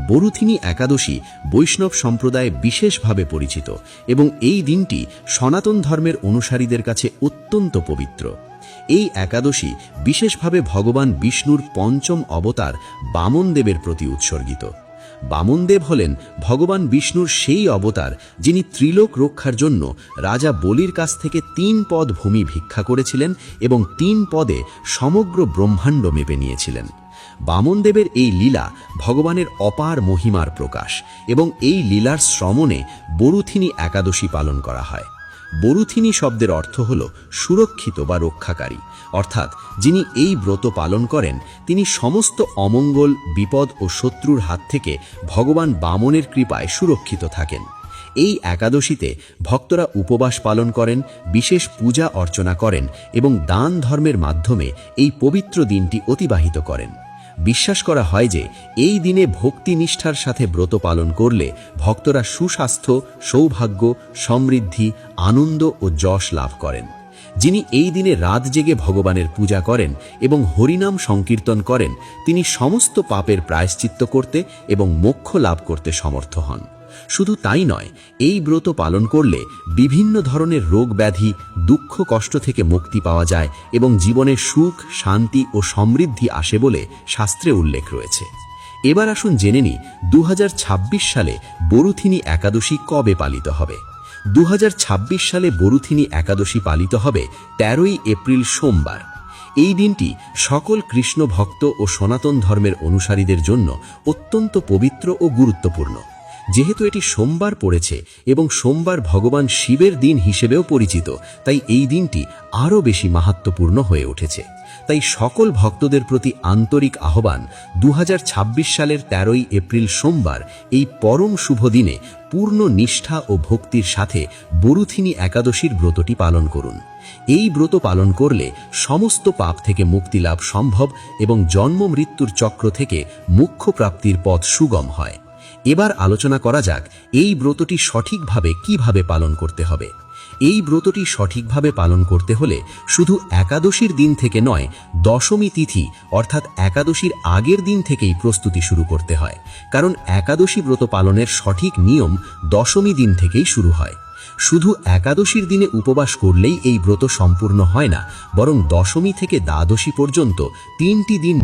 বরুথিনী একাদশী বৈষ্ণব সম্প্রদায়ে বিশেষভাবে পরিচিত এবং এই দিনটি সনাতন ধর্মের অনুসারীদের কাছে অত্যন্ত পবিত্র। এই একাদশী বিশেষভাবে ভগবান বিষ্ণুর পঞ্চম অবতার বামনদেবের প্রতি উৎসর্গিত। বামনদেব হলেন ভগবান বিষ্ণুর সেই অবতার যিনি ত্রিলোক রক্ষার জন্য রাজা বলির কাছ থেকে ৩ পদ ভূমি ভিক্ষা করেছিলেন এবং ৩ পদে সমগ্র ব্রহ্মাণ্ড মেপে নিয়েছিলেন। বামনদেবের এই লীলা ভগবানের অপার মহিমার প্রকাশ এবং এই লীলার শ্রমণে বরুথিনী একাদশী পালন করা হয়। বরুথিনী শব্দের অর্থ হল সুরক্ষিত বা রক্ষাকারী, অর্থাৎ যিনি এই ব্রত পালন করেন তিনি সমস্ত অমঙ্গল, বিপদ ও শত্রুর হাত থেকে ভগবান বামনের কৃপায় সুরক্ষিত থাকেন। এই একাদশীতে ভক্তরা উপবাস পালন করেন, বিশেষ পূজা অর্চনা করেন এবং দান ধর্মের মাধ্যমে এই পবিত্র দিনটি অতিবাহিত করেন। বিশ্বাস করা হয় যে এই দিনে ভক্তি নিষ্ঠার সাথে ব্রত পালন করলে ভক্তরা সুস্বাস্থ্য, সৌভাগ্য, সমৃদ্ধি, আনন্দ ও যশ লাভ করেন। যিনি এই দিনে রাত জেগে ভগবানের পূজা করেন এবং হরিনাম সংকীর্তন করেন তিনি সমস্ত পাপের প্রায়শ্চিত্ত করতে এবং মোক্ষ লাভ করতে সমর্থ হন। শুধু তাই নয়, এই ব্রত পালন করলে বিভিন্ন ধরনের রোগ ব্যাধি, দুঃখ কষ্ট থেকে মুক্তি পাওয়া যায় এবং জীবনে সুখ, শান্তি ও সমৃদ্ধি আসে বলে শাস্ত্রে উল্লেখ রয়েছে। এবার আসুন জেনে নিই 2026 সালে বরুথিনী একাদশী কবে পালিত হবে। 2026 সালে বরুথিনী একাদশী পালিত হবে 13ই এপ্রিল সোমবার। এই দিনটি সকল কৃষ্ণ ভক্ত ও সনাতন ধর্মের অনুসারীদের জন্য অত্যন্ত পবিত্র ও গুরুত্বপূর্ণ। যেহেতু এটি সোমবার পড়েছে এবং সোমবার ভগবান শিবের দিন হিসেবেও পরিচিত, তাই এই দিনটি আরও বেশি মাহাত্ম্যপূর্ণ হয়ে উঠেছে। তাই সকল ভক্তদের প্রতি আন্তরিক আহ্বান, 2026 সালের 13ই এপ্রিল সোমবার এই পরম শুভ দিনে পূর্ণ নিষ্ঠা ও ভক্তির সাথে বরুথিনী একাদশীর ব্রতটি পালন করুন। এই ব্রত পালন করলে সমস্ত পাপ থেকে মুক্তি লাভ সম্ভব এবং জন্ম মৃত্যুর চক্র থেকে মোক্ষ প্রাপ্তির পথ সুগম হয়। এবার আলোচনা করা যাক এই ব্রতটি সঠিকভাবে কিভাবে পালন করতে হবে। এই ব্রতটি সঠিকভাবে পালন করতে হলে শুধু একাদশীর দিন থেকে নয়, দশমী তিথি অর্থাৎ একাদশীর আগের দিন থেকেই প্রস্তুতি শুরু করতে হয়, কারণ একাদশী ব্রত পালনের সঠিক নিয়ম দশমী দিন থেকেই শুরু হয়। শুধু একাদশীর দিনে উপবাস করলেই এই ব্রত সম্পূর্ণ হয় না, বরং দশমী থেকে দ্বাদশী পর্যন্ত 3টি দিন